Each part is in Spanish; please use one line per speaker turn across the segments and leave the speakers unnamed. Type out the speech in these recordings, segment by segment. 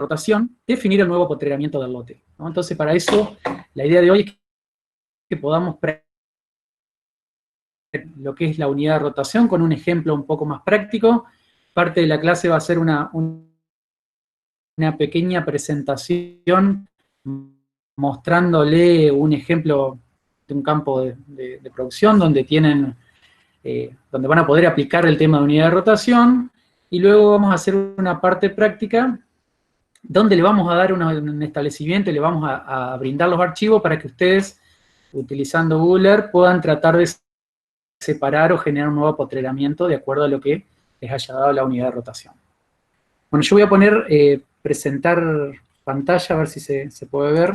rotación, definir el nuevo postergamiento del lote, ¿no? Entonces, para eso, la idea de hoy es que podamos lo que es la unidad de rotación con un ejemplo un poco más práctico. Parte de la clase va a ser una pequeña presentación mostrándole un ejemplo de un campo de producción donde donde van a poder aplicar el tema de unidad de rotación, y luego vamos a hacer una parte práctica donde le vamos a dar un establecimiento y le vamos a brindar los archivos para que ustedes, utilizando Google Earth, puedan tratar de separar o generar un nuevo postergamiento de acuerdo a lo que les haya dado la unidad de rotación. Bueno, yo voy a poner, presentar pantalla, a ver si se puede ver.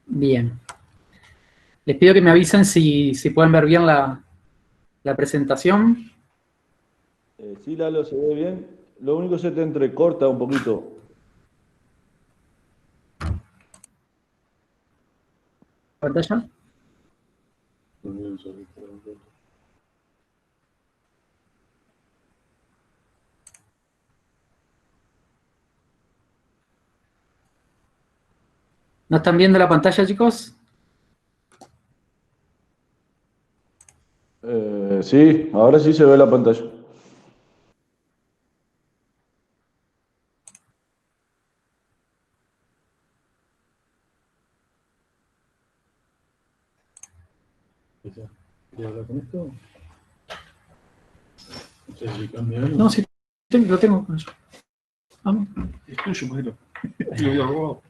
Bien. Les pido que me avisen si pueden ver bien la presentación.
Sí, Lalo, se ve bien. Lo único se te entrecorta un poquito.
¿Pantalla? ¿No están viendo la pantalla, chicos?
Sí, ahora sí se ve la pantalla.
¿Quería hablar con esto? No sé si cambia algo.
No, sí, lo tengo. Vamos.
Es tuyo, modelo. Lo había robado.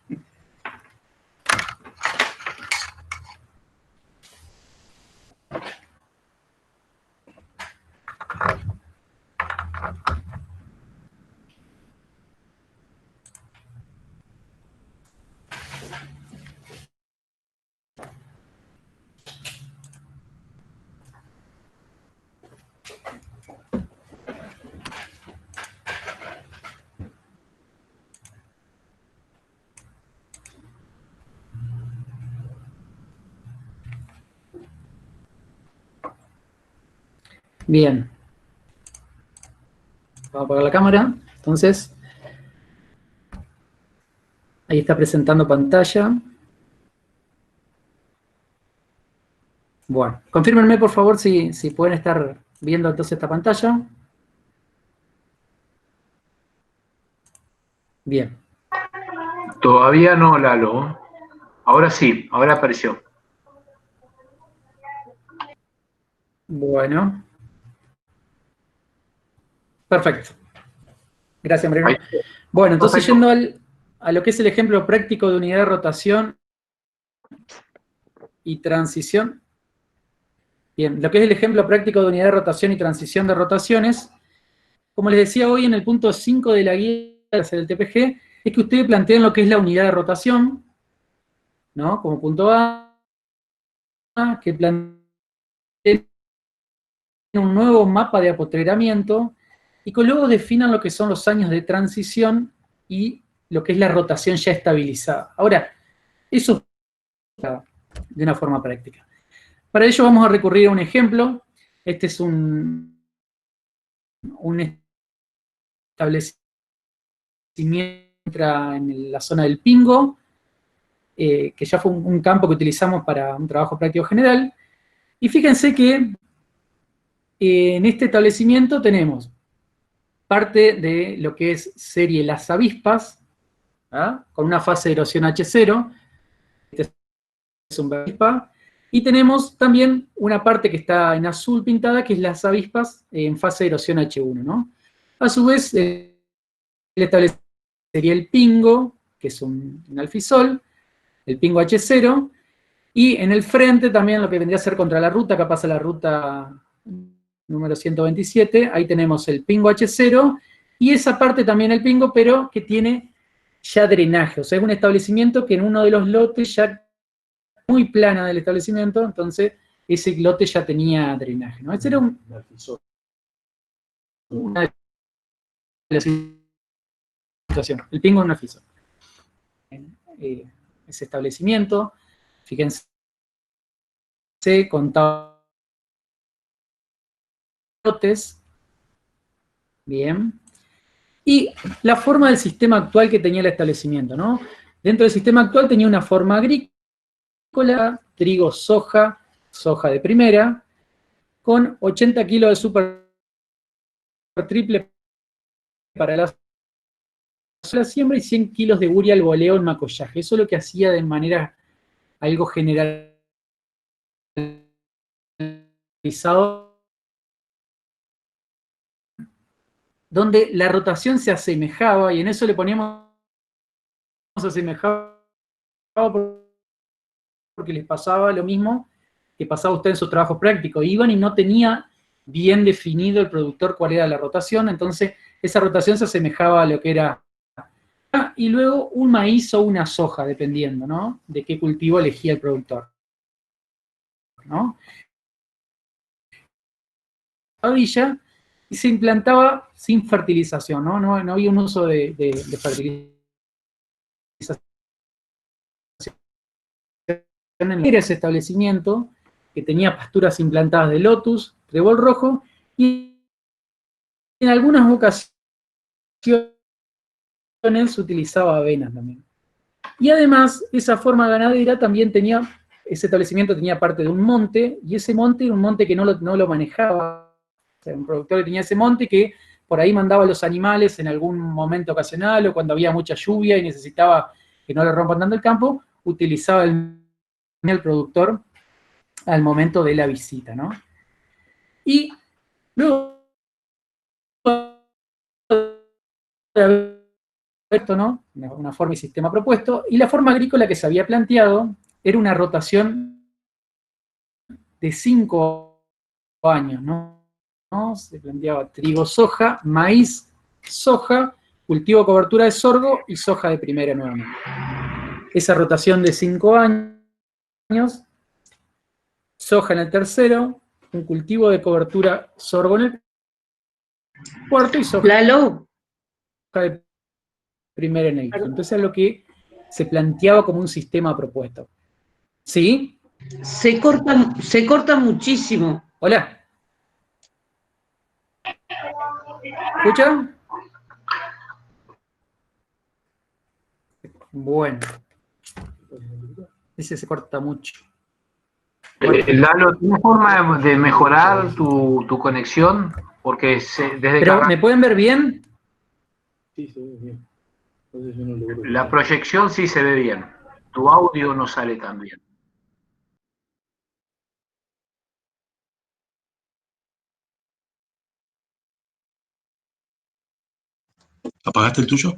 Bien. Vamos a apagar la cámara. Entonces, ahí está presentando pantalla. Bueno, confírmenme por favor si pueden estar viendo entonces esta pantalla. Bien.
Todavía no, Lalo. Ahora sí, ahora apareció.
Bueno. Perfecto. Gracias, Mariano. Bueno, entonces yendo a lo que es el ejemplo práctico de unidad de rotación y transición. Bien, lo que es el ejemplo práctico de unidad de rotación y transición de rotaciones, como les decía hoy en el punto 5 de la guía del TPG, es que ustedes plantean lo que es la unidad de rotación, ¿no? Como punto A, que planteen un nuevo mapa de apostreramiento y que luego definan lo que son los años de transición y lo que es la rotación ya estabilizada. Ahora, eso de una forma práctica. Para ello vamos a recurrir a un ejemplo. Este es un establecimiento en la zona del Pingo, que ya fue un campo que utilizamos para un trabajo práctico general. Y fíjense que en este establecimiento tenemos parte de lo que es serie Las Avispas, ¿ah? Con una fase de erosión H0. Este es un avispa. Y tenemos también una parte que está en azul pintada, que es Las Avispas en fase de erosión H1, ¿no? A su vez, el establecimiento sería el Pingo, que es un alfisol, el Pingo H0, y en el frente también lo que vendría a ser contra la ruta, acá pasa la ruta número 127, ahí tenemos el Pingo H0, y esa parte también el Pingo, pero que tiene ya drenaje, o sea, es un establecimiento que en uno de los lotes ya muy plana del establecimiento, entonces ese lote ya tenía drenaje, ¿no? Ese era una situación, el Pingo en un alfisol. ese establecimiento. Fíjense, contaba lotes. Bien. Y la forma del sistema actual que tenía el establecimiento, ¿no? Dentro del sistema actual tenía una forma agrícola, trigo, soja, soja de primera, con 80 kilos de super triple para la siembra y 100 kilos de urea al voleo en macollaje. Eso es lo que hacía de manera algo generalizado, donde la rotación se asemejaba, y en eso le poníamos asemejado porque les pasaba lo mismo que pasaba a usted en su trabajo práctico. Iban y no tenía bien definido el productor cuál era la rotación, entonces esa rotación se asemejaba a lo que era. Y luego un maíz o una soja, dependiendo, ¿no? De qué cultivo elegía el productor, ¿no? Villa y se implantaba sin fertilización, ¿no? No había un uso de fertilización en ese establecimiento, que tenía pasturas implantadas de lotus, trébol rojo, y en algunas ocasiones se utilizaba avena también. Y además, esa forma ganadera también tenía, ese establecimiento tenía parte de un monte, y ese monte era un monte que no lo manejaba. O sea, un productor que tenía ese monte que por ahí mandaba a los animales en algún momento ocasional, o cuando había mucha lluvia y necesitaba que no le rompan tanto el campo, utilizaba el productor al momento de la visita, ¿no? Y luego de esto, ¿no? Una forma y sistema propuesto, y la forma agrícola que se había planteado era una rotación de 5 años, ¿no? Se planteaba trigo, soja, maíz, soja, cultivo cobertura de sorgo y soja de primera nuevamente. Esa rotación de 5 años, soja en el tercero, un cultivo de cobertura sorgo en el cuarto y soja
Lalo,
de primera en el quinto. Entonces es lo que se planteaba como un sistema propuesto. ¿Sí?
se corta muchísimo.
Hola. ¿Escucha? Bueno. Ese se corta mucho.
Lalo, ¿tienes forma de mejorar tu conexión? Porque desde que
¿Pero me pueden ver bien?
Sí, se ve bien. Entonces yo no logro
la
escuchar.
proyección sí se ve bien. Tu audio no sale tan bien.
¿Apagaste el tuyo?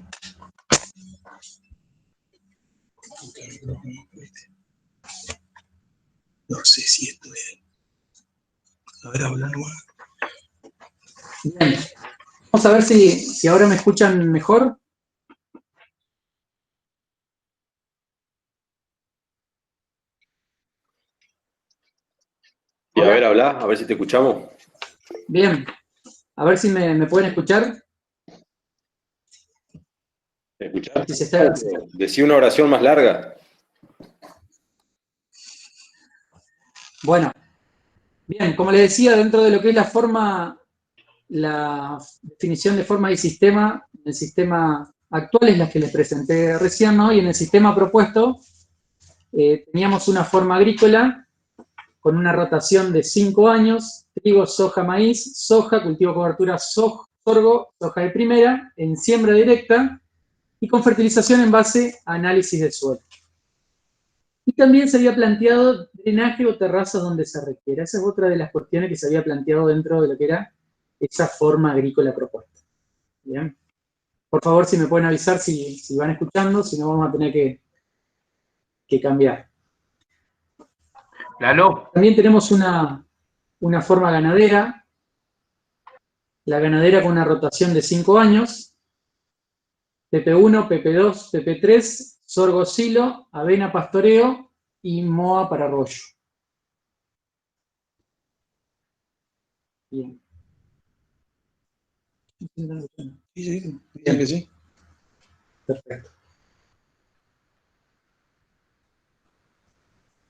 No sé si esto es. A ver, habla nomás.
Bien. Vamos a ver si ahora me escuchan mejor.
Y a ver, habla, a ver si te escuchamos.
Bien. A ver si me pueden escuchar.
¿Me escuchás?
Si se está...
Decí una oración más larga.
Bueno. Bien, como les decía, dentro de lo que es la forma, la definición de forma y sistema, el sistema actual es la que les presenté recién, ¿no? Y en el sistema propuesto teníamos una forma agrícola con una rotación de 5 años, trigo, soja, maíz, soja, cultivo cobertura, sorgo, soja de primera, en siembra directa y con fertilización en base a análisis del suelo. Y también se había planteado drenaje o terrazas donde se requiera. Esa es otra de las cuestiones que se había planteado dentro de lo que era esa forma agrícola propuesta. ¿Bien? Por favor, si me pueden avisar si van escuchando, si no vamos a tener que cambiar.
Lalo.
También tenemos una forma ganadera, la ganadera con una rotación de 5 años, PP1, PP2, PP3, sorgo silo, avena pastoreo y moa para rollo. Bien.
Sí, dicen que sí.
Perfecto.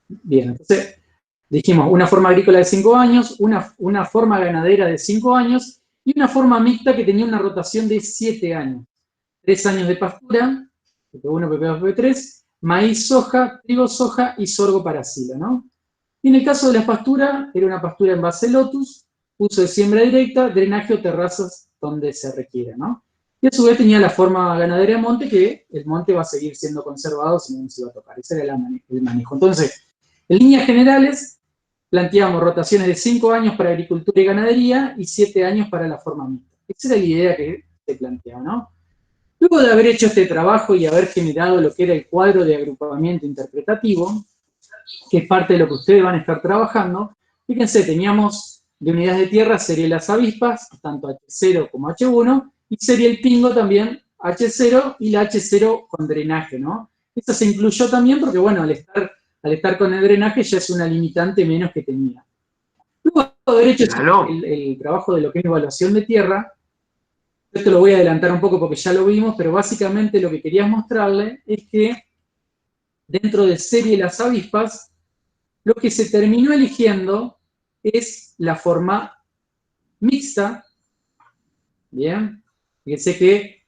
Bien, entonces dijimos una forma agrícola de 5 años, una forma ganadera de 5 años y una forma mixta que tenía una rotación de 7 años. 3 años de pastura, PP1, PP2, PP3, maíz, soja, trigo, soja y sorgo para silo, ¿no? Y en el caso de la pastura, era una pastura en base lotus, uso de siembra directa, drenaje o terrazas donde se requiera, ¿no? Y a su vez tenía la forma ganadera de monte, que el monte va a seguir siendo conservado si no se va a tocar. Ese era el manejo. Entonces, en líneas generales, planteamos rotaciones de 5 años para agricultura y ganadería y 7 años para la forma mixta. Esa era la idea que se planteaba, ¿no? Luego de haber hecho este trabajo y haber generado lo que era el cuadro de agrupamiento interpretativo, que es parte de lo que ustedes van a estar trabajando, fíjense, teníamos de unidades de tierra serie las avispas, tanto H0 como H1, y serie el pingo también H0 y la H0 con drenaje, ¿no? Esto se incluyó también porque, bueno, al estar con el drenaje ya es una limitante menos que tenía. Luego de haber hecho el trabajo de lo que es evaluación de tierra, esto lo voy a adelantar un poco porque ya lo vimos, pero básicamente lo que quería mostrarle es que dentro de serie las avispas, lo que se terminó eligiendo es la forma mixta, ¿bien? Fíjense que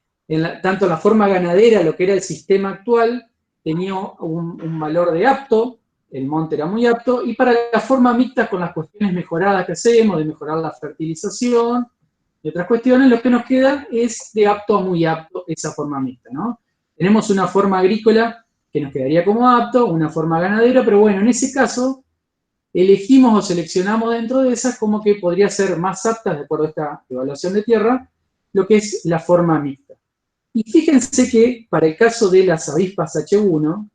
tanto la forma ganadera, lo que era el sistema actual, tenía un valor de apto, el monte era muy apto, y para la forma mixta, con las cuestiones mejoradas que hacemos, de mejorar la fertilización y otras cuestiones, lo que nos queda es de apto a muy apto esa forma mixta, ¿no? Tenemos una forma agrícola que nos quedaría como apto, una forma ganadera, pero bueno, en ese caso elegimos o seleccionamos dentro de esas como que podría ser más apta, de acuerdo a esta evaluación de tierra, lo que es la forma mixta. Y fíjense que para el caso de las avispas H1,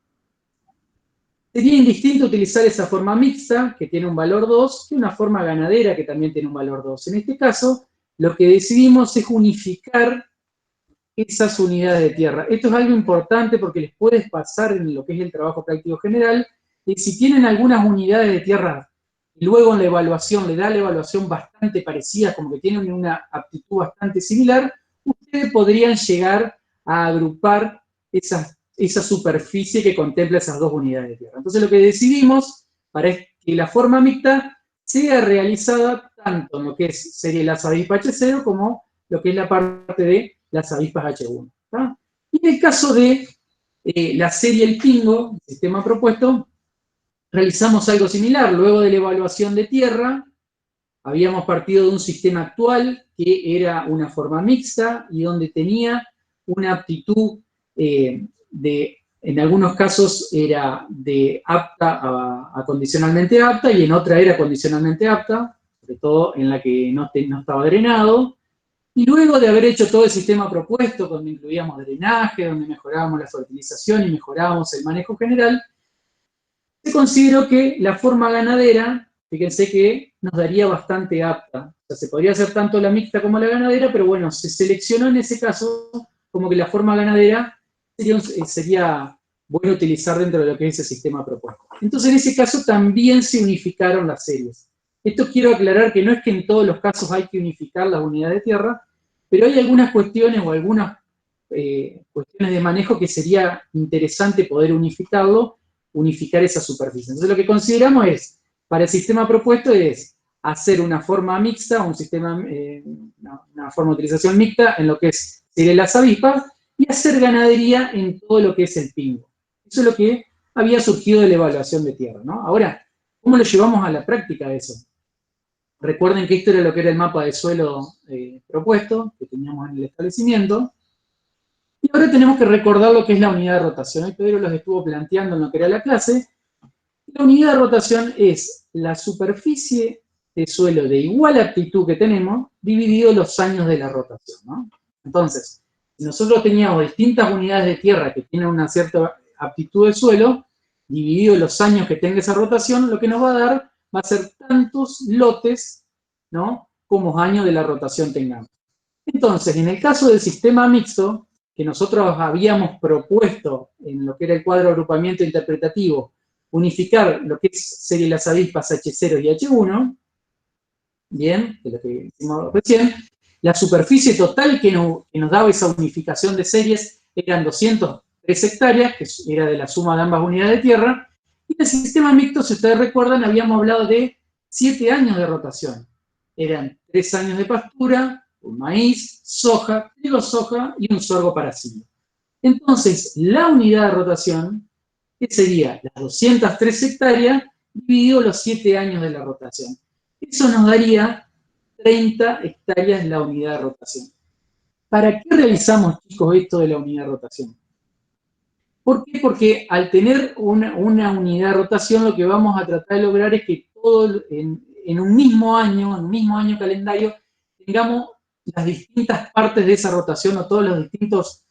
sería indistinto utilizar esa forma mixta, que tiene un valor 2, que una forma ganadera, que también tiene un valor 2. En este caso, lo que decidimos es unificar esas unidades de tierra. Esto es algo importante porque les puede pasar en lo que es el trabajo práctico general, y si tienen algunas unidades de tierra y luego en la evaluación le da la evaluación bastante parecida, como que tienen una aptitud bastante similar, ustedes podrían llegar a agrupar esa superficie que contempla esas dos unidades de tierra. Entonces lo que decidimos para que la forma mixta sea realizada tanto en lo que sería las avispas H0 como lo que es la parte de las avispas H1. ¿Tá? Y en el caso de la serie El Pingo, el sistema propuesto, realizamos algo similar. Luego de la evaluación de tierra, habíamos partido de un sistema actual que era una forma mixta y donde tenía una aptitud en algunos casos era de apta a condicionalmente apta y en otra era condicionalmente apta, sobre todo en la que no estaba drenado. Y luego de haber hecho todo el sistema propuesto, donde incluíamos drenaje, donde mejorábamos la fertilización y mejorábamos el manejo general, se consideró que la forma ganadera, fíjense que nos daría bastante apta. O sea, se podría hacer tanto la mixta como la ganadera, pero bueno, se seleccionó en ese caso como que la forma ganadera sería bueno utilizar dentro de lo que es ese sistema propuesto. Entonces, en ese caso también se unificaron las series. Esto quiero aclarar que no es que en todos los casos hay que unificar las unidades de tierra, pero hay algunas cuestiones o algunas cuestiones de manejo que sería interesante poder unificar esa superficie. Entonces lo que consideramos es, para el sistema propuesto es hacer una forma mixta, una forma de utilización mixta en lo que serían las avispas, y hacer ganadería en todo lo que es el pingo. Eso es lo que había surgido de la evaluación de tierra, ¿no? Ahora, ¿cómo lo llevamos a la práctica eso? Recuerden que esto era lo que era el mapa de suelo propuesto, que teníamos en el establecimiento, y ahora tenemos que recordar lo que es la unidad de rotación. Hoy Pedro los estuvo planteando en lo que era la clase. La unidad de rotación es la superficie de suelo de igual aptitud que tenemos, dividido los años de la rotación, ¿no? Entonces, si nosotros teníamos distintas unidades de tierra que tienen una cierta aptitud de suelo, dividido los años que tenga esa rotación, lo que nos va a dar va a ser tantos lotes, ¿no?, como años de la rotación tengamos. Entonces, en el caso del sistema mixto, que nosotros habíamos propuesto en lo que era el cuadro de agrupamiento interpretativo, unificar lo que serían las avispas H0 y H1, bien, de lo que hicimos recién, la superficie total que nos daba esa unificación de series eran 203 hectáreas, que era de la suma de ambas unidades de tierra, Y en el sistema mixto, si ustedes recuerdan, habíamos hablado de 7 años de rotación. Eran 3 años de pastura, un maíz, soja, trigo, soja y un sorgo para silo. Entonces, la unidad de rotación, que sería las 203 hectáreas, dividido los 7 años de la rotación. Eso nos daría 30 hectáreas la unidad de rotación. ¿Para qué realizamos, chicos, esto de la unidad de rotación? ¿Por qué? Porque al tener una unidad de rotación, lo que vamos a tratar de lograr es que todo en un mismo año calendario, tengamos las distintas partes de esa rotación o todos los distintos,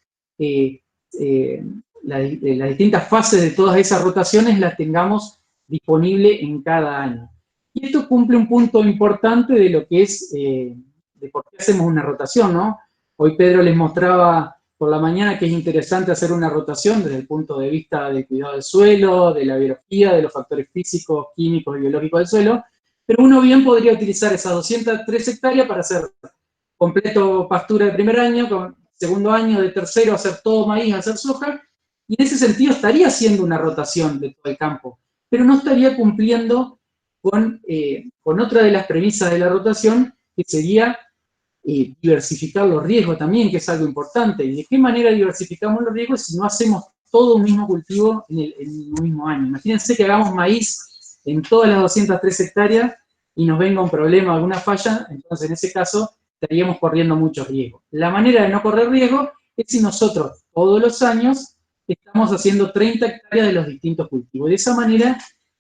las distintas fases de todas esas rotaciones las tengamos disponible en cada año. Y esto cumple un punto importante de lo que es, de por qué hacemos una rotación, ¿no? Hoy Pedro les mostraba por la mañana que es interesante hacer una rotación desde el punto de vista del cuidado del suelo, de la biología, de los factores físicos, químicos y biológicos del suelo, pero uno bien podría utilizar esas 203 hectáreas para hacer completo pastura de primer año, con segundo año, de tercero, hacer todo maíz, hacer soja, y en ese sentido estaría haciendo una rotación de todo el campo, pero no estaría cumpliendo con otra de las premisas de la rotación, que sería diversificar los riesgos también, que es algo importante. ¿Y de qué manera diversificamos los riesgos si no hacemos todo un mismo cultivo en un mismo año? Imagínense que hagamos maíz en todas las 203 hectáreas y nos venga un problema, alguna falla, entonces en ese caso estaríamos corriendo muchos riesgos. La manera de no correr riesgo es si nosotros todos los años estamos haciendo 30 hectáreas de los distintos cultivos. De esa manera,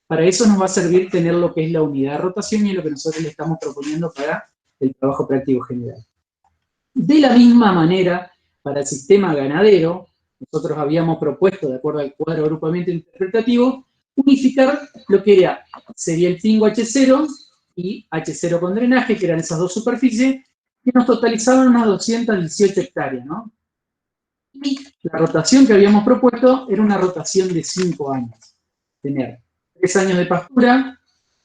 para eso nos va a servir tener lo que es la unidad de rotación y es lo que nosotros le estamos proponiendo para el trabajo práctico general. De la misma manera, para el sistema ganadero, nosotros habíamos propuesto, de acuerdo al cuadro de agrupamiento interpretativo, unificar lo que sería el pingo H0 y H0 con drenaje, que eran esas dos superficies, que nos totalizaban unas 218 hectáreas, ¿no? Y la rotación que habíamos propuesto era una rotación de 5 años. Tener 3 años de pastura,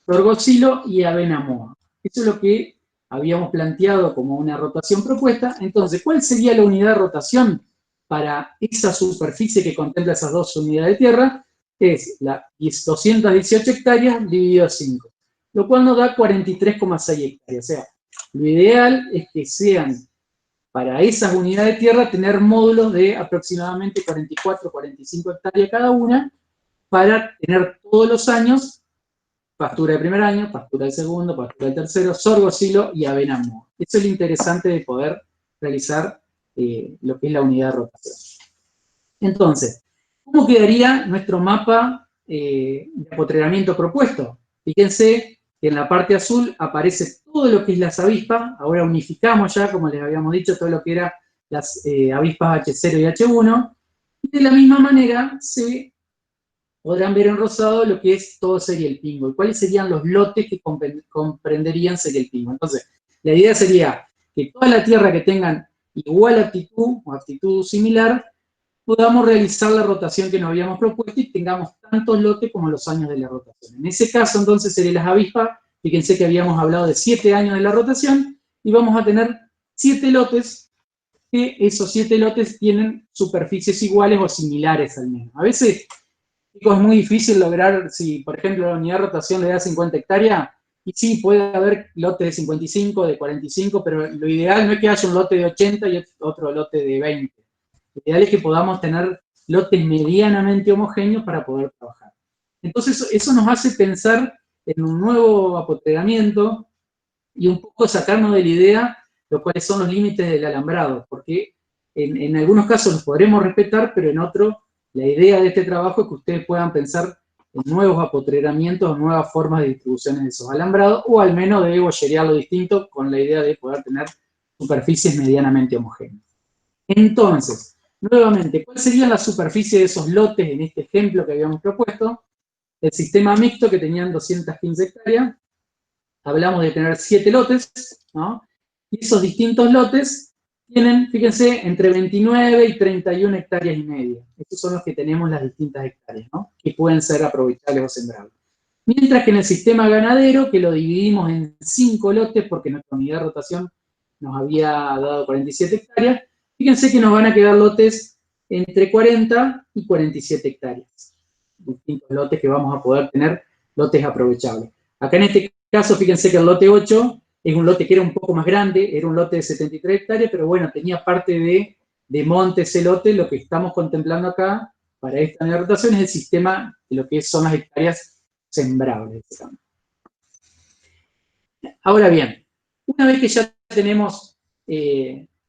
sorgo silo y avena moa. Eso es lo que habíamos planteado como una rotación propuesta. Entonces, ¿cuál sería la unidad de rotación para esa superficie que contempla esas dos unidades de tierra? Es la 218 hectáreas dividido a 5, lo cual nos da 43,6 hectáreas. O sea, lo ideal es que sean, para esas unidades de tierra, tener módulos de aproximadamente 44, 45 hectáreas cada una, para tener todos los años pastura de primer año, pastura del segundo, pastura del tercero, sorgo, silo y avena moa. Eso es lo interesante de poder realizar lo que es la unidad de rotación. Entonces, ¿cómo quedaría nuestro mapa de apotreramiento propuesto? Fíjense que en la parte azul aparece todo lo que es las avispas. Ahora unificamos ya, como les habíamos dicho, todo lo que era las avispas H0 y H1. Y de la misma manera se podrán ver en rosado lo que es todo sería el pingo, y cuáles serían los lotes que comprenderían sería el pingo. Entonces, la idea sería que toda la tierra que tengan igual aptitud o aptitud similar, podamos realizar la rotación que nos habíamos propuesto y tengamos tantos lotes como los años de la rotación. En ese caso, entonces, serían las avispas. Fíjense que habíamos hablado de 7 años de la rotación, y vamos a tener 7 lotes, que esos 7 lotes tienen superficies iguales o similares al menos. A veces, chicos, es muy difícil lograr, si por ejemplo la unidad de rotación le da 50 hectáreas, y sí, puede haber lotes de 55, de 45, pero lo ideal no es que haya un lote de 80 y otro lote de 20. Lo ideal es que podamos tener lotes medianamente homogéneos para poder trabajar. Entonces, eso nos hace pensar en un nuevo apotreramiento y un poco sacarnos de la idea de cuáles son los límites del alambrado, porque en algunos casos los podremos respetar, pero en otros, la idea de este trabajo es que ustedes puedan pensar en nuevos apotreramientos o nuevas formas de distribuciones de esos alambrados, o al menos de bollerearlo distinto con la idea de poder tener superficies medianamente homogéneas. Entonces, nuevamente, ¿cuál sería la superficie de esos lotes en este ejemplo que habíamos propuesto? El sistema mixto, que tenían 215 hectáreas, hablamos de tener 7 lotes, ¿no? Y esos distintos lotes tienen, fíjense, entre 29 y 31 hectáreas y media. Estos son los que tenemos las distintas hectáreas, ¿no? Que pueden ser aprovechables o sembrables. Mientras que en el sistema ganadero, que lo dividimos en 5 lotes, porque nuestra unidad de rotación nos había dado 47 hectáreas, fíjense que nos van a quedar lotes entre 40 y 47 hectáreas. distintos lotes que vamos a poder tener, lotes aprovechables. Acá en este caso, fíjense que el lote 8 es un lote que era un poco más grande, era un lote de 73 hectáreas, pero bueno, tenía parte de monte ese lote. Lo que estamos contemplando acá para esta nueva rotación es el sistema de lo que son las hectáreas sembrables. Ahora bien, una vez que ya tenemos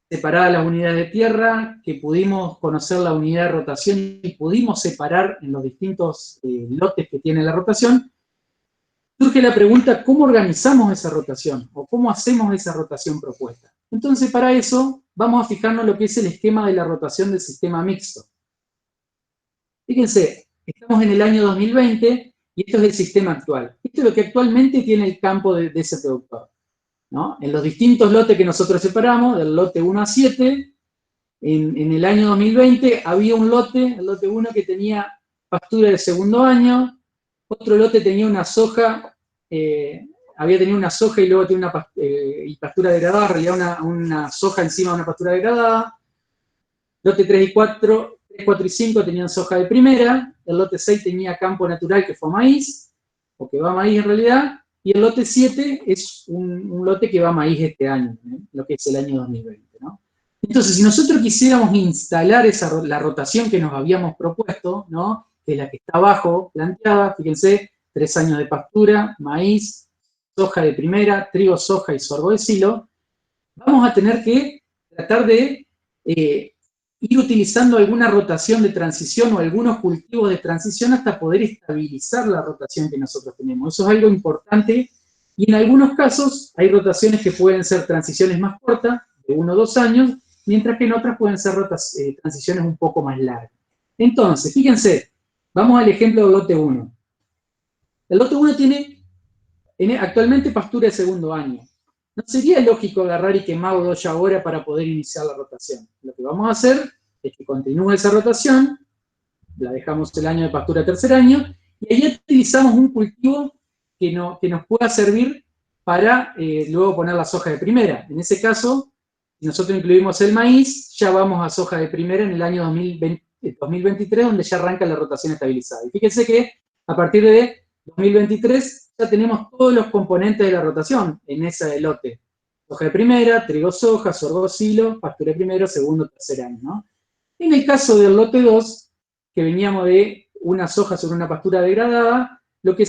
separadas las unidades de tierra, que pudimos conocer la unidad de rotación y pudimos separar en los distintos lotes que tiene la rotación, surge la pregunta, ¿cómo organizamos esa rotación? ¿O cómo hacemos esa rotación propuesta? Entonces, para eso, vamos a fijarnos lo que es el esquema de la rotación del sistema mixto. Fíjense, estamos en el año 2020 y esto es el sistema actual. Esto es lo que actualmente tiene el campo de ese productor, ¿no? En los distintos lotes que nosotros separamos, del lote 1 a 7, en el año 2020 había un lote, el lote 1, que tenía pastura de segundo año, otro lote tenía una soja, había tenido una soja y luego tenía una pastura degradada, en realidad una soja encima de una pastura degradada. Lote 3 y 4 y 5 tenían soja de primera, el lote 6 tenía campo natural que fue maíz, o que va a maíz en realidad, y el lote 7 es un lote que va a maíz este año, lo que es el año 2020, ¿no? Entonces, si nosotros quisiéramos instalar la rotación que nos habíamos propuesto, ¿no?, que es la que está abajo planteada, fíjense, 3 años de pastura, maíz, soja de primera, trigo, soja y sorgo de silo, vamos a tener que tratar de ir utilizando alguna rotación de transición o algunos cultivos de transición hasta poder estabilizar la rotación que nosotros tenemos. Eso es algo importante, y en algunos casos hay rotaciones que pueden ser transiciones más cortas, de 1 o 2 años, mientras que en otras pueden ser transiciones un poco más largas. Entonces, fíjense, vamos al ejemplo del lote 1. El lote 1 tiene actualmente pastura de segundo año. No sería lógico agarrar y quemar O2 ya ahora para poder iniciar la rotación. Lo que vamos a hacer es que continúe esa rotación, la dejamos el año de pastura tercer año, y ahí utilizamos un cultivo que nos pueda servir para luego poner la soja de primera. En ese caso, si nosotros incluimos el maíz, ya vamos a soja de primera en el año 2023, donde ya arranca la rotación estabilizada. Y fíjense que a partir de 2023 ya tenemos todos los componentes de la rotación en ese lote. Soja de primera, trigo soja, sorgo silo, pastura de primero, segundo, tercer año, ¿no? En el caso del lote 2, que veníamos de una soja sobre una pastura degradada, lo que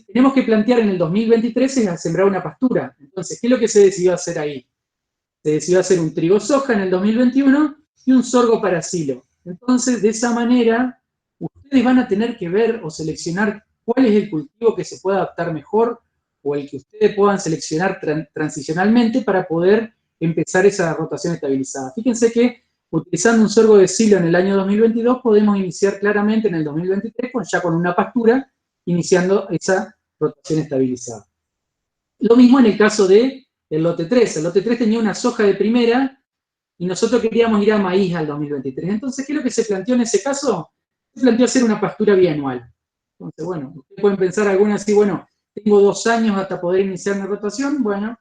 tenemos que plantear en el 2023 es sembrar una pastura. Entonces, ¿qué es lo que se decidió hacer ahí? Se decidió hacer un trigo soja en el 2021 y un sorgo para silo. Entonces, de esa manera, ustedes van a tener que ver o seleccionar cuál es el cultivo que se pueda adaptar mejor, o el que ustedes puedan seleccionar transicionalmente para poder empezar esa rotación estabilizada. Fíjense que utilizando un sorgo de silo en el año 2022 podemos iniciar claramente en el 2023 ya con una pastura, iniciando esa rotación estabilizada. Lo mismo en el caso del lote 3. El lote 3 tenía una soja de primera y nosotros queríamos ir a maíz al 2023. Entonces, ¿qué es lo que se planteó en ese caso? Se planteó hacer una pastura bianual. Entonces, bueno, ustedes pueden pensar algunas así, bueno, tengo 2 años hasta poder iniciar mi rotación. Bueno,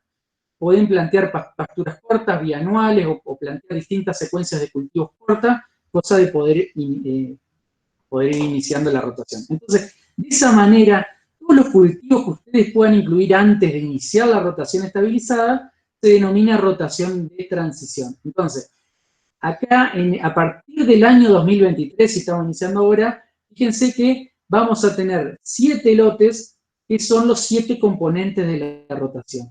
pueden plantear pasturas cortas, bianuales, o plantear distintas secuencias de cultivos cortas, cosa de poder ir iniciando la rotación. Entonces, de esa manera, todos los cultivos que ustedes puedan incluir antes de iniciar la rotación estabilizada, se denomina rotación de transición. Entonces, acá, a partir del año 2023, si estamos iniciando ahora, fíjense que vamos a tener 7 lotes, que son los 7 componentes de la rotación.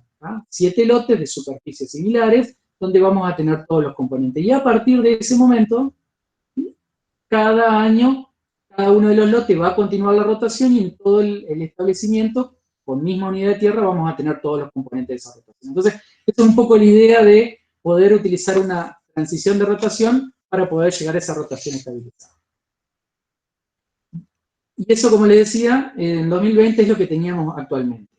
7 lotes de superficies similares, donde vamos a tener todos los componentes. Y a partir de ese momento, cada año, cada uno de los lotes va a continuar la rotación, y en todo el establecimiento, con misma unidad de tierra, vamos a tener todos los componentes de esa rotación. Entonces, esta es un poco la idea de poder utilizar una transición de rotación para poder llegar a esa rotación estabilizada. Y eso, como les decía, en 2020 es lo que teníamos actualmente.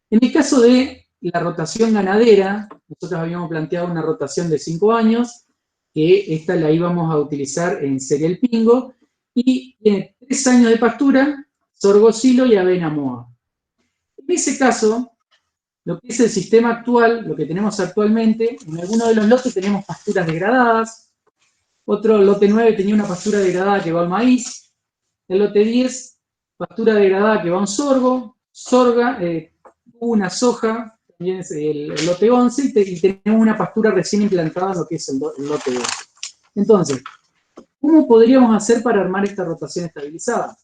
En el caso de la rotación ganadera, nosotros habíamos planteado una rotación de 5 años, que esta la íbamos a utilizar en cereal pingo, y tiene 3 años de pastura, sorgo silo y avena moa. En ese caso, lo que es el sistema actual, lo que tenemos actualmente, en algunos de los lotes tenemos pasturas degradadas, otro lote 9 tenía una pastura degradada que va al maíz, el lote 10 pastura degradada que va un sorgo, sorga, una soja, también es el lote 11, y tenemos una pastura recién implantada en lo que es el lote 12. Entonces, ¿cómo podríamos hacer para armar esta rotación estabilizada?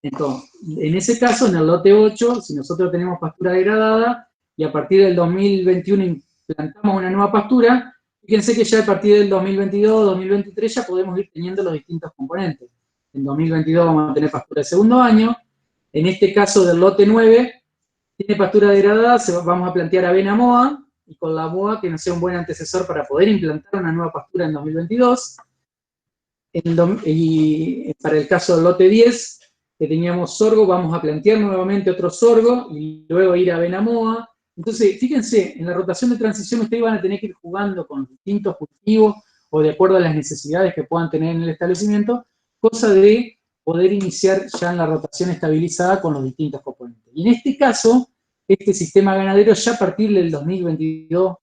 Entonces, en ese caso, en el lote 8, si nosotros tenemos pastura degradada y a partir del 2021 implantamos una nueva pastura, fíjense que ya a partir del 2022, 2023 ya podemos ir teniendo los distintos componentes. En 2022 vamos a tener pastura de segundo año. En este caso del lote 9, tiene pastura degradada, vamos a plantear avena moa, y con la moa que nos sea un buen antecesor para poder implantar una nueva pastura en 2022. Y para el caso del lote 10, que teníamos sorgo, vamos a plantear nuevamente otro sorgo y luego ir a avena moa. Entonces, fíjense, en la rotación de transición ustedes van a tener que ir jugando con distintos cultivos o de acuerdo a las necesidades que puedan tener en el establecimiento, cosa de poder iniciar ya en la rotación estabilizada con los distintos componentes. Y en este caso, este sistema ganadero ya a partir del 2022,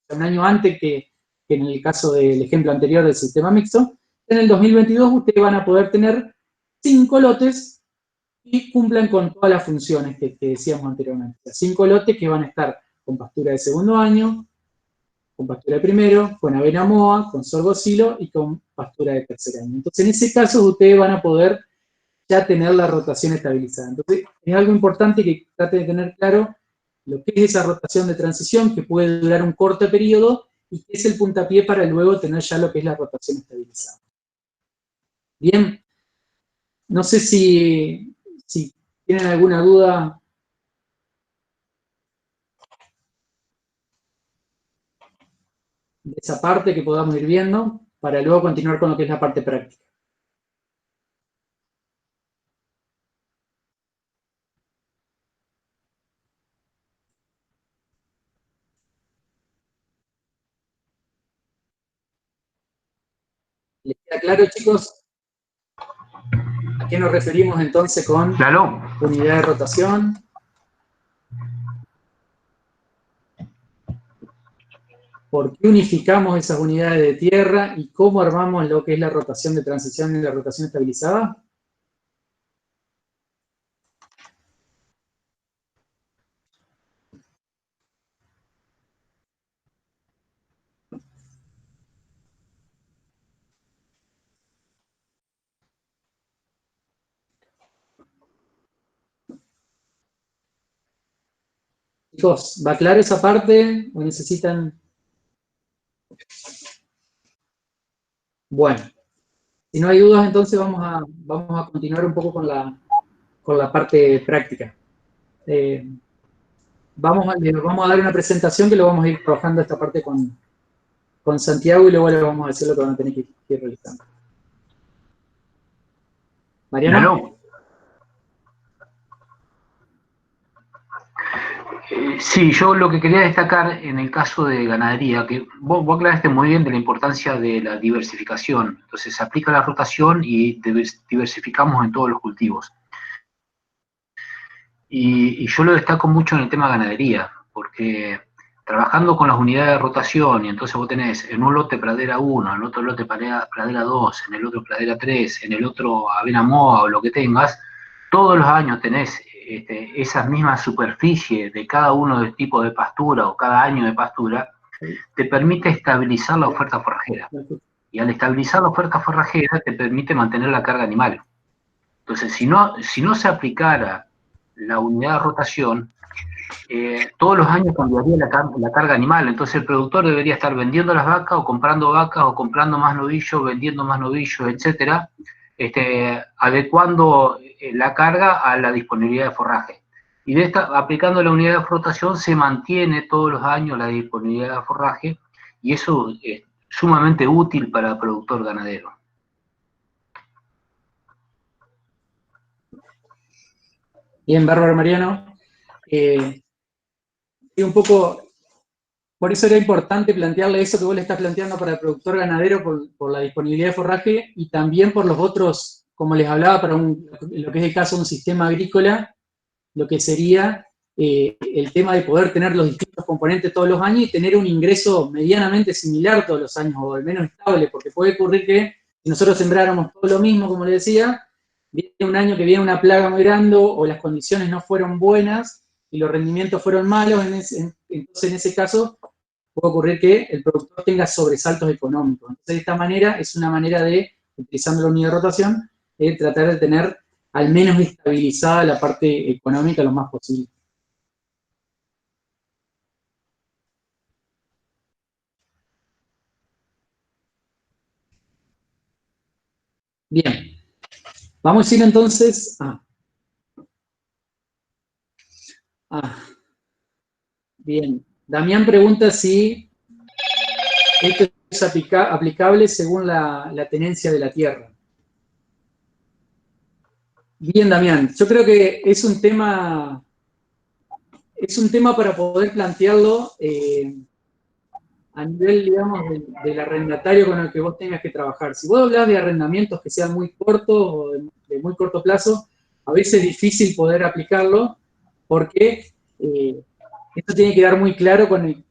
un año antes que en el caso del ejemplo anterior del sistema mixto, en el 2022 ustedes van a poder tener 5 lotes y cumplan con todas las funciones que decíamos anteriormente. 5 lotes que van a estar con pastura de segundo año, con pastura de primero, con avena moa, con sorgo silo y con pastura de tercer año. Entonces, en ese caso, ustedes van a poder ya tener la rotación estabilizada. Entonces, es algo importante que traten de tener claro lo que es esa rotación de transición, que puede durar un corto periodo, y que es el puntapié para luego tener ya lo que es la rotación estabilizada. Bien, no sé si tienen alguna duda. De esa parte que podamos ir viendo, para luego continuar con lo que es la parte práctica. ¿Les queda claro, chicos? ¿A qué nos referimos entonces con
Claro.
unidad de rotación? ¿Por qué unificamos esas unidades de tierra y cómo armamos lo que es la rotación de transición y la rotación estabilizada? Chicos, ¿va claro esa parte o necesitan? Bueno, si no hay dudas, entonces vamos a continuar un poco con la parte práctica. Vamos a dar una presentación que lo vamos a ir trabajando esta parte con Santiago y luego le vamos a decir lo que van a tener que ir realizando. Mariano.
Claro. Sí, yo lo que quería destacar en el caso de ganadería, que vos aclaraste muy bien de la importancia de la diversificación. Entonces se aplica la rotación y diversificamos en todos los cultivos. Y yo lo destaco mucho en el tema ganadería, porque trabajando con las unidades de rotación, y entonces vos tenés en un lote pradera 1, en otro lote pradera 2, en el otro pradera 3, en el otro avena moa o lo que tengas, todos los años tenés esa misma superficie de cada uno de tipos de pastura o cada año de pastura, te permite estabilizar la oferta forrajera. Y al estabilizar la oferta forrajera te permite mantener la carga animal. Entonces, si no se aplicara la unidad de rotación, todos los años cambiaría la carga animal. Entonces el productor debería estar vendiendo las vacas o comprando más novillos, vendiendo más novillos, etcétera, adecuando la carga a la disponibilidad de forraje. Y aplicando la unidad de rotación se mantiene todos los años la disponibilidad de forraje, y eso es sumamente útil para el productor ganadero.
Bien, bárbaro, Mariano. Y un poco, por eso era importante plantearle eso que vos le estás planteando para el productor ganadero por la disponibilidad de forraje y también por los otros, como les hablaba, para lo que es el caso de un sistema agrícola, lo que sería el tema de poder tener los distintos componentes todos los años y tener un ingreso medianamente similar todos los años, o al menos estable, porque puede ocurrir que si nosotros sembráramos todo lo mismo, como les decía, viene un año que viene una plaga muy grande o las condiciones no fueron buenas y los rendimientos fueron malos, entonces en ese caso puede ocurrir que el productor tenga sobresaltos económicos. Entonces, de esta manera, es una manera de, utilizando la unidad de rotación, tratar de tener al menos estabilizada la parte económica lo más posible. Bien. Vamos a ir entonces a... Bien. Damián pregunta si esto es aplicable según la tenencia de la tierra. Bien, Damián. Yo creo que es un tema para poder plantearlo a nivel, digamos, del arrendatario con el que vos tengas que trabajar. Si vos hablás de arrendamientos que sean muy cortos o de muy corto plazo, a veces es difícil poder aplicarlo porque esto tiene que quedar muy claro con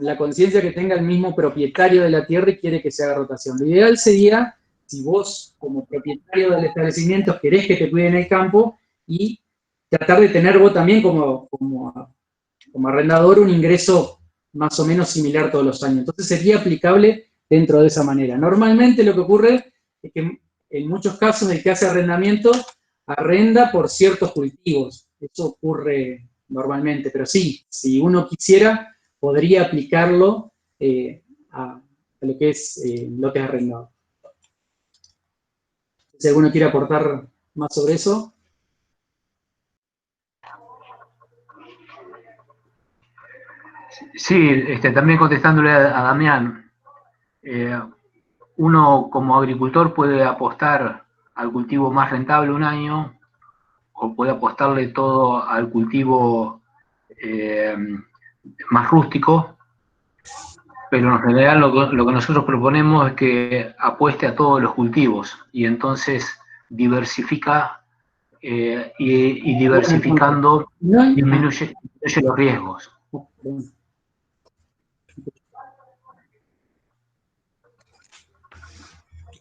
la conciencia que tenga el mismo propietario de la tierra y quiere que se haga rotación. Lo ideal sería, si vos como propietario del establecimiento querés que te cuiden el campo y tratar de tener vos también como arrendador un ingreso más o menos similar todos los años. Entonces sería aplicable dentro de esa manera. Normalmente lo que ocurre es que en muchos casos el que hace arrendamiento arrenda por ciertos cultivos. Eso ocurre normalmente, pero sí, si uno quisiera, podría aplicarlo a lo que es lotes arrendados. Si alguno quiere aportar más sobre eso.
Sí, también contestándole a Damián, uno como agricultor puede apostar al cultivo más rentable un año, o puede apostarle todo al cultivo más rústico, pero en general lo que nosotros proponemos es que apueste a todos los cultivos y entonces diversifica y diversificando disminuye los riesgos.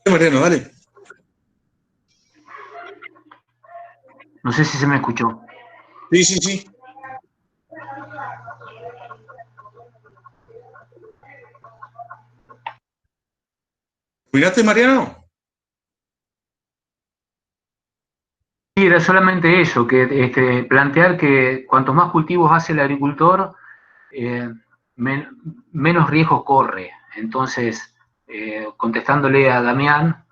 Mariano, dale.
No sé si se me escuchó.
Sí, sí, sí. ¿Miraste, Mariano?
Sí, era solamente eso, que plantear que cuanto más cultivos hace el agricultor, menos riesgos corre. Entonces, contestándole a Damián,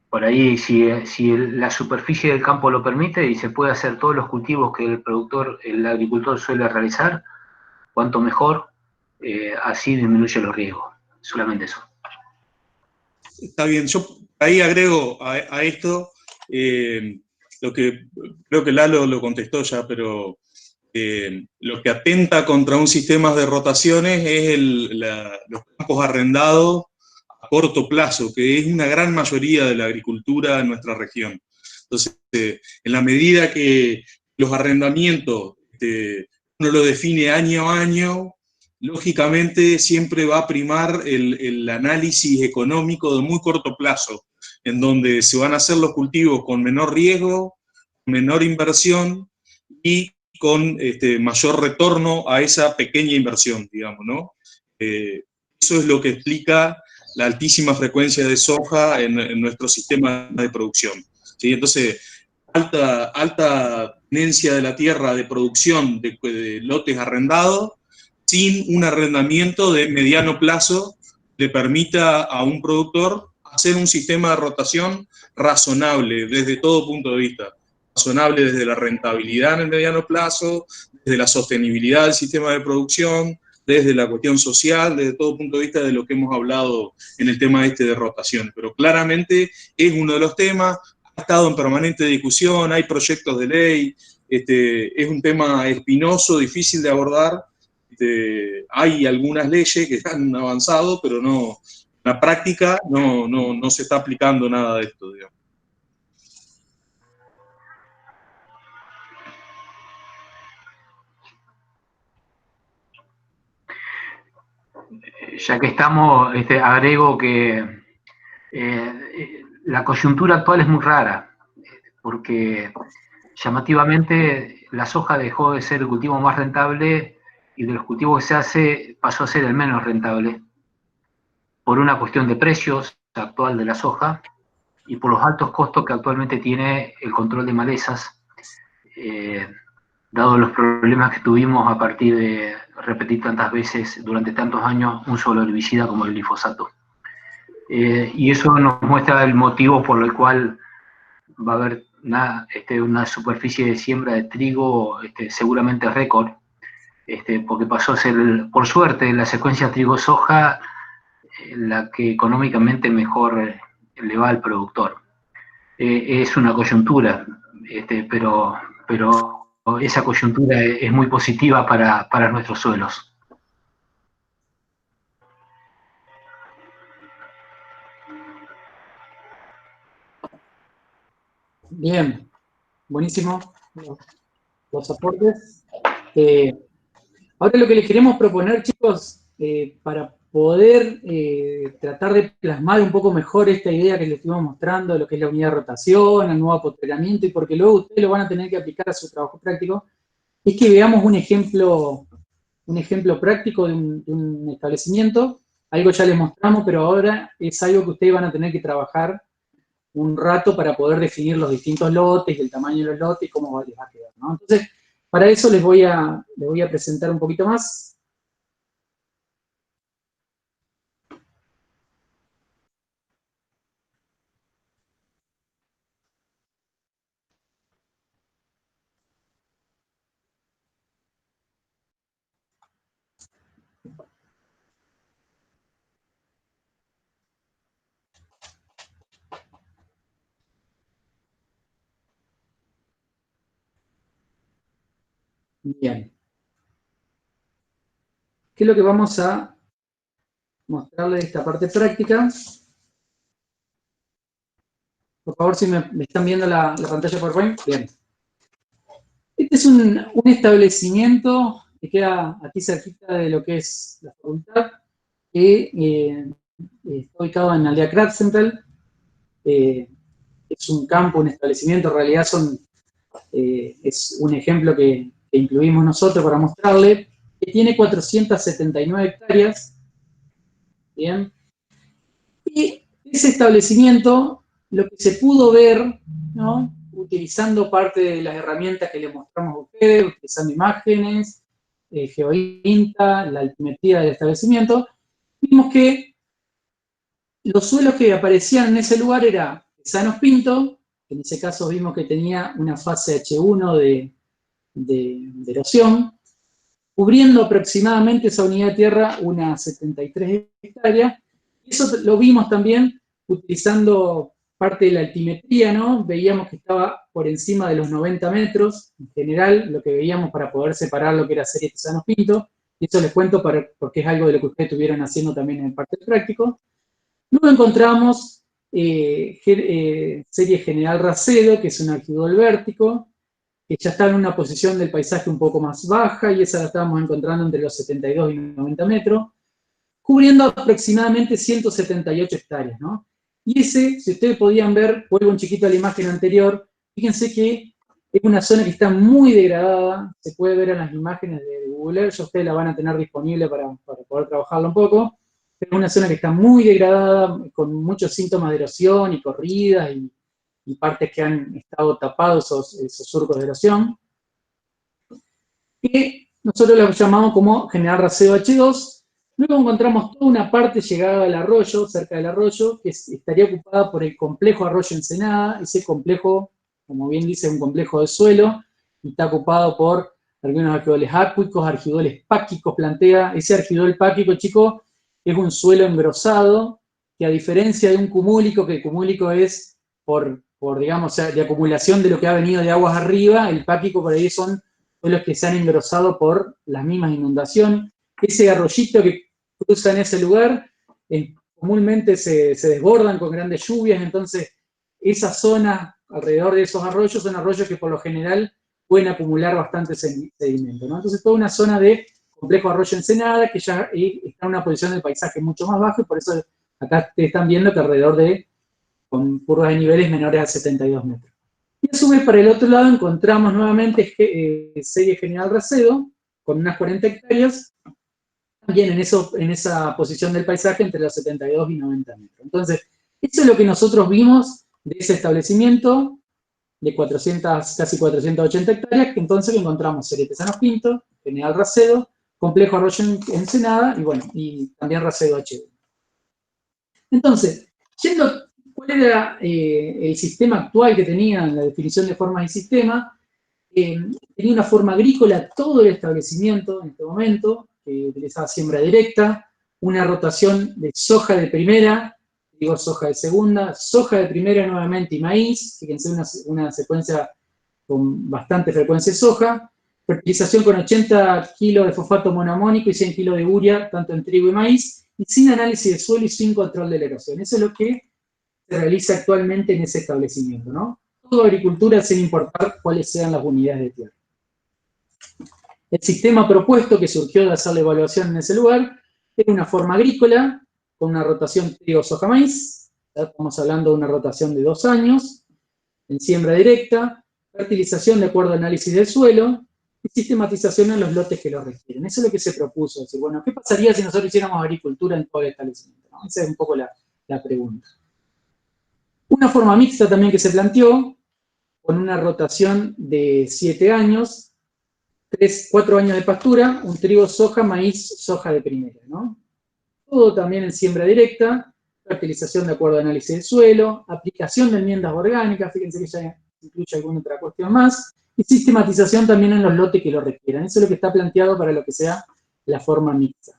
por ahí, si la superficie del campo lo permite y se puede hacer todos los cultivos que el agricultor suele realizar, cuanto mejor, así disminuye los riesgos. Solamente eso.
Está bien, yo ahí agrego a esto lo que creo que Lalo lo contestó ya, pero lo que atenta contra un sistema de rotaciones es los campos arrendados a corto plazo, que es una gran mayoría de la agricultura en nuestra región. Entonces, en la medida que los arrendamientos uno lo define año a año, lógicamente siempre va a primar el análisis económico de muy corto plazo, en donde se van a hacer los cultivos con menor riesgo, menor inversión y con mayor retorno a esa pequeña inversión, digamos, ¿no? Eso es lo que explica la altísima frecuencia de soja en nuestro sistema de producción, ¿sí? Entonces, alta tenencia de la tierra de producción de lotes arrendados, sin un arrendamiento de mediano plazo le permita a un productor hacer un sistema de rotación razonable desde todo punto de vista. Razonable desde la rentabilidad en el mediano plazo, desde la sostenibilidad del sistema de producción, desde la cuestión social, desde todo punto de vista de lo que hemos hablado en el tema de rotación. Pero claramente es uno de los temas, ha estado en permanente discusión, hay proyectos de ley, es un tema espinoso, difícil de abordar. Hay algunas leyes que han avanzado, pero no, en la práctica no se está aplicando nada de esto, digamos.
Ya que estamos, agrego que la coyuntura actual es muy rara, porque llamativamente la soja dejó de ser el cultivo más rentable y de los cultivos que se hace pasó a ser el menos rentable, por una cuestión de precios actual de la soja y por los altos costos que actualmente tiene el control de malezas, dado los problemas que tuvimos a partir de repetir tantas veces durante tantos años un solo herbicida como el glifosato. Y eso nos muestra el motivo por el cual va a haber una superficie de siembra de trigo seguramente récord, porque pasó a ser, por suerte, la secuencia trigo-soja la que económicamente mejor le va al productor. Es una coyuntura, pero esa coyuntura es muy positiva para nuestros suelos.
Bien, buenísimo los aportes. Ahora lo que les queremos proponer, chicos, para poder tratar de plasmar un poco mejor esta idea que les estuvimos mostrando, lo que es la unidad de rotación, el nuevo apoteramiento, y porque luego ustedes lo van a tener que aplicar a su trabajo práctico, es que veamos un ejemplo práctico de un establecimiento. Algo ya les mostramos, pero ahora es algo que ustedes van a tener que trabajar un rato para poder definir los distintos lotes, el tamaño de los lotes y cómo les va a quedar, ¿no? Entonces, para eso les voy a presentar un poquito más. Bien. ¿Qué es lo que vamos a mostrarles de esta parte práctica? Por favor, si me están viendo la pantalla PowerPoint. Bien. Este es un establecimiento que queda aquí cerquita de lo que es la facultad, que está ubicado en Aldea Kratzental. Es un campo, un establecimiento, en realidad es un ejemplo que incluimos nosotros para mostrarle, que tiene 479 hectáreas. Bien. Y ese establecimiento, lo que se pudo ver, ¿no?, utilizando parte de las herramientas que les mostramos a ustedes, utilizando imágenes, GeoInta, la altimetría del establecimiento, vimos que los suelos que aparecían en ese lugar eran Tesanos Pinto, que en ese caso vimos que tenía una fase H1 de erosión, cubriendo aproximadamente esa unidad de tierra unas 73 hectáreas. Eso lo vimos también utilizando parte de la altimetría, ¿no? Veíamos que estaba por encima de los 90 metros, en general, lo que veíamos para poder separar lo que era serie Tesanos Pinto, y eso les cuento porque es algo de lo que ustedes estuvieron haciendo también en el parte práctico. Luego encontramos serie General Racedo, que es un argidol vértico, que ya está en una posición del paisaje un poco más baja, y esa la estábamos encontrando entre los 72 y 90 metros, cubriendo aproximadamente 178 hectáreas, ¿no? Y ese, si ustedes podían ver, vuelvo un chiquito a la imagen anterior, fíjense que es una zona que está muy degradada, se puede ver en las imágenes de Google Earth, ya ustedes la van a tener disponible para poder trabajarla un poco, pero es una zona que está muy degradada, con muchos síntomas de erosión y corridas, y partes que han estado tapados esos surcos de erosión, que nosotros lo llamamos como General Racedo H2. Luego encontramos toda una parte llegada al arroyo, cerca del arroyo, que estaría ocupada por el complejo Arroyo Ensenada. Ese complejo, como bien dice, es un complejo de suelo, y está ocupado por algunos argidoles acuícoos, argidoles páquicos, plantea. Ese argidol páquico, chicos, es un suelo engrosado, que a diferencia de un cumúlico, que el cumúlico es digamos, de acumulación de lo que ha venido de aguas arriba, el páquico por ahí son suelos que se han engrosado por las mismas inundaciones. Ese arroyito que cruza en ese lugar, comúnmente se desbordan con grandes lluvias, entonces esas zonas alrededor de esos arroyos son arroyos que por lo general pueden acumular bastante sedimento, ¿no? Entonces toda una zona de complejo Arroyo Ensenada, que ya está en una posición del paisaje mucho más baja, y por eso acá te están viendo que alrededor de con curvas de niveles menores a 72 metros. Y a su vez, para el otro lado, encontramos nuevamente serie General Racedo, con unas 40 hectáreas, también en esa posición del paisaje entre los 72 y 90 metros. Entonces, eso es lo que nosotros vimos de ese establecimiento de 400, casi 480 hectáreas, que entonces encontramos serie Tesanos Pinto, General Racedo, complejo Arroyo Ensenada, y bueno, y también Racedo H1. Entonces, ¿cuál era el sistema actual que tenía en la definición de formas y sistema? Tenía una forma agrícola todo el establecimiento en este momento, que utilizaba siembra directa, una rotación de soja de primera, digo soja de segunda, soja de primera nuevamente y maíz, fíjense una secuencia con bastante frecuencia de soja, fertilización con 80 kilos de fosfato monoamónico y 100 kilos de urea, tanto en trigo y maíz, y sin análisis de suelo y sin control de la erosión. Eso es lo que se realiza actualmente en ese establecimiento, ¿no? Toda agricultura sin importar cuáles sean las unidades de tierra. El sistema propuesto que surgió de hacer la evaluación en ese lugar era una forma agrícola con una rotación trigo-soja-maíz, estamos hablando de una rotación de 2 años, en siembra directa, fertilización de acuerdo a análisis del suelo y sistematización en los lotes que lo requieren. Eso es lo que se propuso, decir, bueno, ¿qué pasaría si nosotros hiciéramos agricultura en todo el establecimiento? ¿No? Esa es un poco la pregunta. Una forma mixta también que se planteó, con una rotación de 7 años, 4 años de pastura, un trigo, soja, maíz, soja de primera, ¿no? Todo también en siembra directa, fertilización de acuerdo a análisis del suelo, aplicación de enmiendas orgánicas, fíjense que ya incluye alguna otra cuestión más, y sistematización también en los lotes que lo requieran. Eso es lo que está planteado para lo que sea la forma mixta.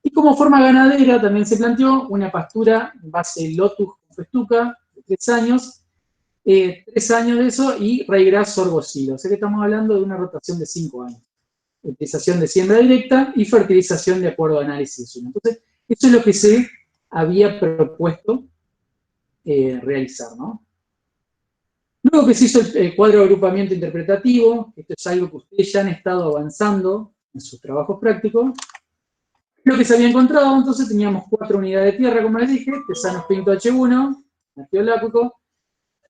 Y como forma ganadera también se planteó una pastura base Lotus con festuca, 3 años, 3 años de eso, y raigras sorgo silo. O sea que estamos hablando de una rotación de 5 años. Utilización de siembra directa y fertilización de acuerdo a análisis de suelo. Entonces, eso es lo que se había propuesto realizar, ¿no? Luego que se hizo el cuadro de agrupamiento interpretativo, esto es algo que ustedes ya han estado avanzando en sus trabajos prácticos, lo que se había encontrado, entonces teníamos 4 unidades de tierra, como les dije, Tesanos Pinto H1, Arqueolácuco,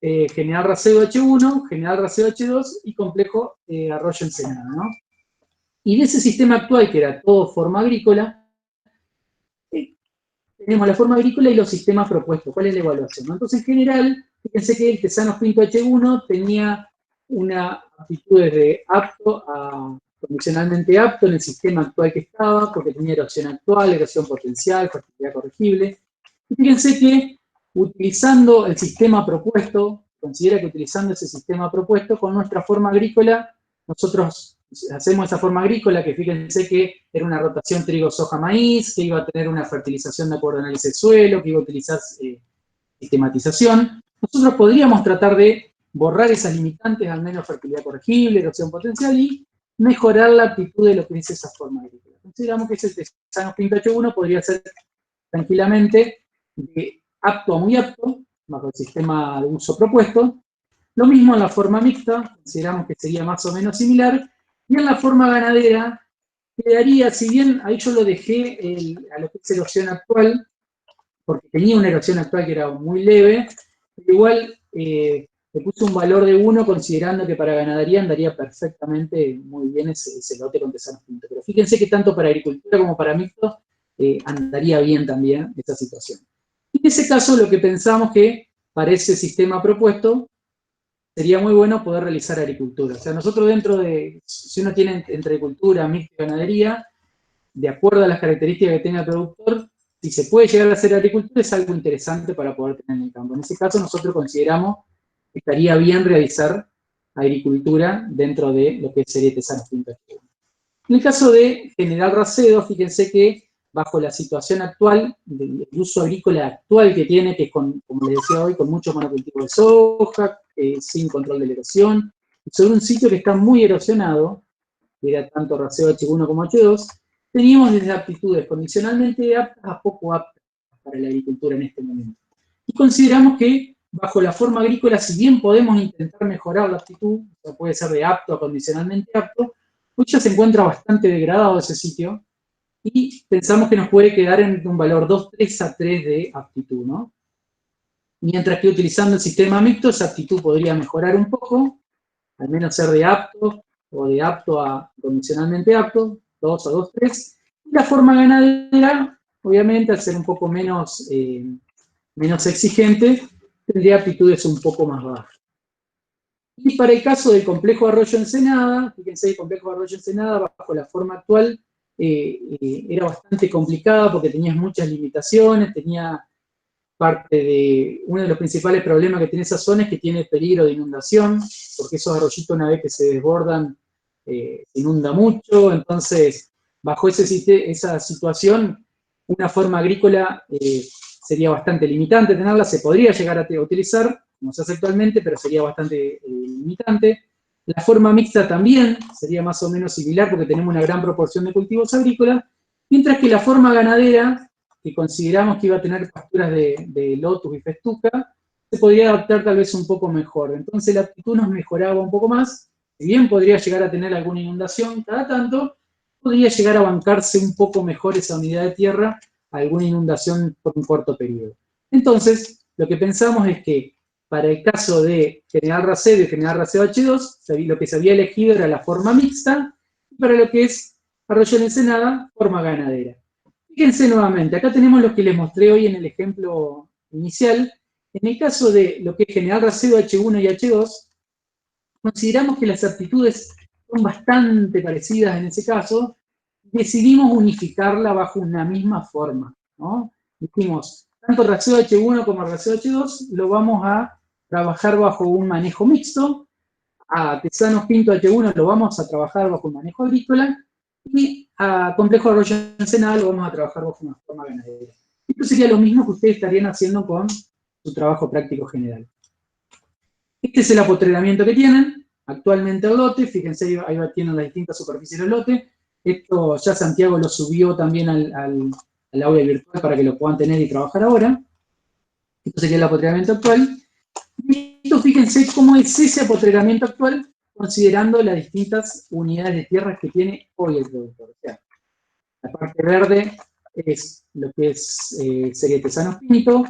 General Racedo H1, General Racedo H2 y complejo Arroyo Ensenada, ¿no? Y de ese sistema actual, que era todo forma agrícola, tenemos la forma agrícola y los sistemas propuestos. ¿Cuál es la evaluación? ¿No? Entonces, en general, fíjense que el Tesanos Pinto H1 tenía una aptitud de apto a condicionalmente apto en el sistema actual que estaba, porque tenía erosión actual, erosión potencial, fertilidad corregible. Y fíjense que utilizando el sistema propuesto, considera que utilizando ese sistema propuesto, con nuestra forma agrícola, nosotros hacemos esa forma agrícola, que fíjense que era una rotación trigo-soja-maíz, que iba a tener una fertilización de acuerdo a análisis del suelo, que iba a utilizar sistematización. Nosotros podríamos tratar de borrar esas limitantes, al menos fertilidad corregible, erosión potencial, y mejorar la aptitud de lo que dice esa forma agrícola. Consideramos que ese Tesanos Pinto H1 podría ser tranquilamente de apto a muy apto, bajo el sistema de uso propuesto. Lo mismo en la forma mixta, consideramos que sería más o menos similar, y en la forma ganadera quedaría, si bien ahí yo lo dejé a lo que es erosión actual, porque tenía una erosión actual que era muy leve, pero igual le puse un valor de 1 considerando que para ganadería andaría perfectamente muy bien ese lote con Tesanos Pinto. Pero fíjense que tanto para agricultura como para mixto andaría bien también esta situación. Y en ese caso lo que pensamos que para ese sistema propuesto sería muy bueno poder realizar agricultura. O sea, nosotros dentro de, si uno tiene entre agricultura, mixto y ganadería, de acuerdo a las características que tenga el productor, si se puede llegar a hacer agricultura es algo interesante para poder tener en el campo. En ese caso nosotros consideramos que estaría bien realizar agricultura dentro de lo que sería Tesanos Pinto H1. En el caso de General Racedo, fíjense que bajo la situación actual, del uso agrícola actual que tiene, que es, como les decía hoy, con mucho monocultivo de soja, sin control de la erosión, y sobre un sitio que está muy erosionado, que era tanto Racedo H1 como H2, teníamos desde aptitudes condicionalmente aptas a poco aptas para la agricultura en este momento. Y consideramos que bajo la forma agrícola, si bien podemos intentar mejorar la aptitud, o sea, puede ser de apto a condicionalmente apto, hoy ya se encuentra bastante degradado ese sitio, y pensamos que nos puede quedar en un valor 2, 3 a 3 de aptitud, ¿no? mientras que utilizando el sistema mixto esa aptitud podría mejorar un poco, al menos ser de apto o de apto a condicionalmente apto, 2 o 2, 3. Y la forma ganadera, obviamente, al ser un poco menos exigente, tendría aptitudes un poco más bajas. Y para el caso del complejo Arroyo-Ensenada, fíjense, el complejo Arroyo-Ensenada, bajo la forma actual, era bastante complicado porque tenía muchas limitaciones, tenía parte de, uno de los principales problemas que tiene esa zona es que tiene peligro de inundación, porque esos arroyitos una vez que se desbordan, se inunda mucho, entonces, bajo esa situación, una forma agrícola sería bastante limitante tenerla, se podría llegar a utilizar, como se hace actualmente, pero sería bastante limitante. La forma mixta también sería más o menos similar porque tenemos una gran proporción de cultivos agrícolas, mientras que la forma ganadera, que consideramos que iba a tener pasturas de lotus y festuca, se podría adaptar tal vez un poco mejor. Entonces la aptitud nos mejoraba un poco más, si bien podría llegar a tener alguna inundación cada tanto, podría llegar a bancarse un poco mejor esa unidad de tierra a alguna inundación por un corto periodo. Entonces, lo que pensamos es que para el caso de General Racedo y General Racedo H2, lo que se había elegido era la forma mixta, y para lo que es Arroyo-Ensenada, forma ganadera. Fíjense nuevamente, acá tenemos lo que les mostré hoy en el ejemplo inicial. En el caso de lo que es General Racedo H1 y H2, consideramos que las aptitudes son bastante parecidas en ese caso, decidimos unificarla bajo una misma forma, ¿no? Dijimos, tanto Racedo H1 como Racedo H2 lo vamos a trabajar bajo un manejo mixto, a Tesanos Pinto H1 lo vamos a trabajar bajo un manejo agrícola, y a Complejo Arroyo-Ensenada lo vamos a trabajar bajo una forma ganadera. Esto sería lo mismo que ustedes estarían haciendo con su trabajo práctico general. Este es el apotreramiento que tienen, actualmente el lote, fíjense, ahí tienen las distintas superficies del lote. Esto ya Santiago lo subió también al aula virtual para que lo puedan tener y trabajar ahora. Esto sería el apotreramiento actual. Y esto, fíjense cómo es ese apotreramiento actual, considerando las distintas unidades de tierras que tiene hoy el productor. O sea, la parte verde es lo que es serie Tesanos Pinto,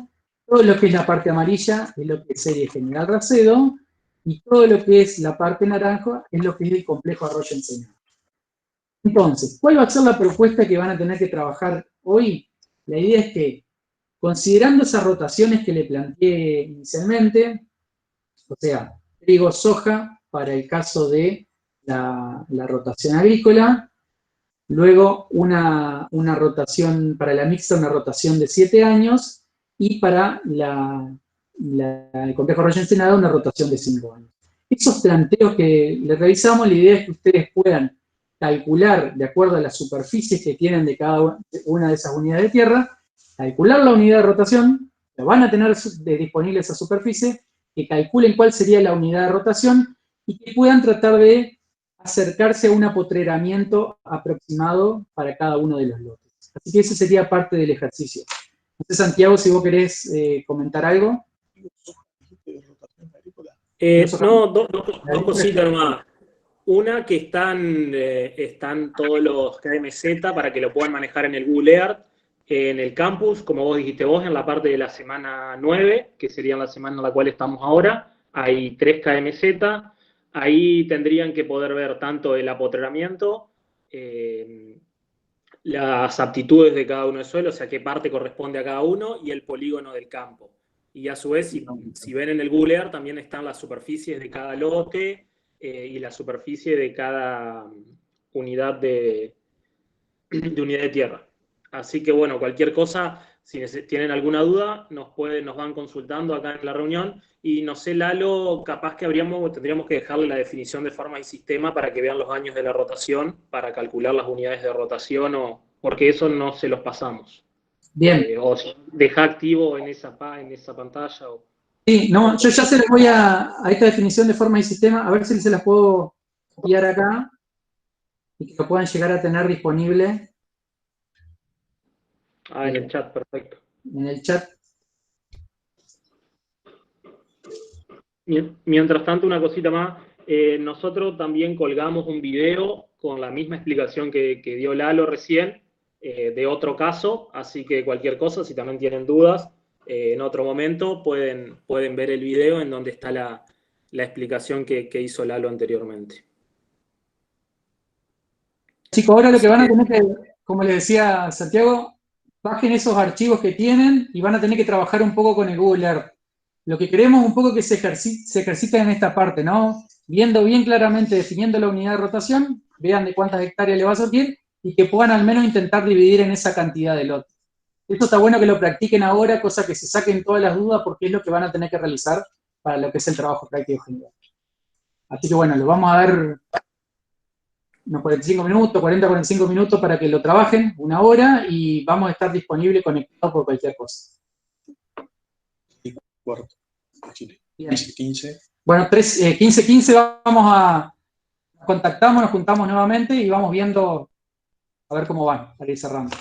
todo lo que es la parte amarilla es lo que es serie General Racedo, y todo lo que es la parte naranja es lo que es el complejo Arroyo-Ensenada. Entonces, ¿cuál va a ser la propuesta que van a tener que trabajar hoy? La idea es que, considerando esas rotaciones que le planteé inicialmente, o sea, trigo, soja, para el caso de la rotación agrícola, luego una rotación para la mixta, una rotación de 7 años, y para el complejo Arroyo-Ensenada una rotación de 5 años. Esos planteos que les revisamos, la idea es que ustedes puedan calcular, de acuerdo a las superficies que tienen de cada una de esas unidades de tierra, calcular la unidad de rotación, lo van a tener disponible esa superficie, que calculen cuál sería la unidad de rotación y que puedan tratar de acercarse a un apotreramiento aproximado para cada uno de los lotes. Así que eso sería parte del ejercicio. No sé, Santiago, si vos querés comentar algo.
No, dos cositas nomás. Una, que están todos los KMZ para que lo puedan manejar en el Google Earth, en el campus, como vos dijiste vos, en la parte de la semana 9, que sería la semana en la cual estamos ahora, hay 3 KMZ. Ahí tendrían que poder ver tanto el apotreramiento, las aptitudes de cada uno del suelo, o sea, qué parte corresponde a cada uno, y el polígono del campo. Y a su vez, si ven en el Google Earth, también están las superficies de cada lote, y la superficie de cada unidad de unidad de tierra. Así que bueno, cualquier cosa, si tienen alguna duda, nos van consultando acá en la reunión. Y no sé, Lalo, capaz que tendríamos que dejarle la definición de forma y sistema para que vean los años de la rotación, para calcular las unidades de rotación, porque eso no se los pasamos.
Bien.
O deja activo en esa pantalla.
Sí, no, yo ya se les voy a esta definición de forma y sistema, a ver si se las puedo copiar acá y que lo puedan llegar a tener disponible.
En el chat, perfecto.
En el chat.
Mientras tanto, una cosita más, nosotros también colgamos un video con la misma explicación que dio Lalo recién, de otro caso, así que cualquier cosa, si también tienen dudas, en otro momento, pueden ver el video en donde está la explicación que hizo Lalo anteriormente.
Chicos, ahora lo que van a tener que, como les decía Santiago, bajen esos archivos que tienen y van a tener que trabajar un poco con el Google Earth. Lo que queremos un poco que se ejerciten en esta parte, ¿no? Viendo bien claramente, definiendo la unidad de rotación, vean de cuántas hectáreas le va a surgir y que puedan al menos intentar dividir en esa cantidad de lotes. Esto está bueno que lo practiquen ahora, cosa que se saquen todas las dudas porque es lo que van a tener que realizar para lo que es el trabajo práctico general. Así que bueno, lo vamos a dar unos 45 minutos, 40-45 minutos para que lo trabajen, 1 hora, y vamos a estar disponibles conectados por cualquier cosa.
Cuarto, Chile.
Bien.
15.
Bueno, 15-15 vamos a contactarnos, nos juntamos nuevamente y vamos viendo a ver cómo van, para ir cerrando.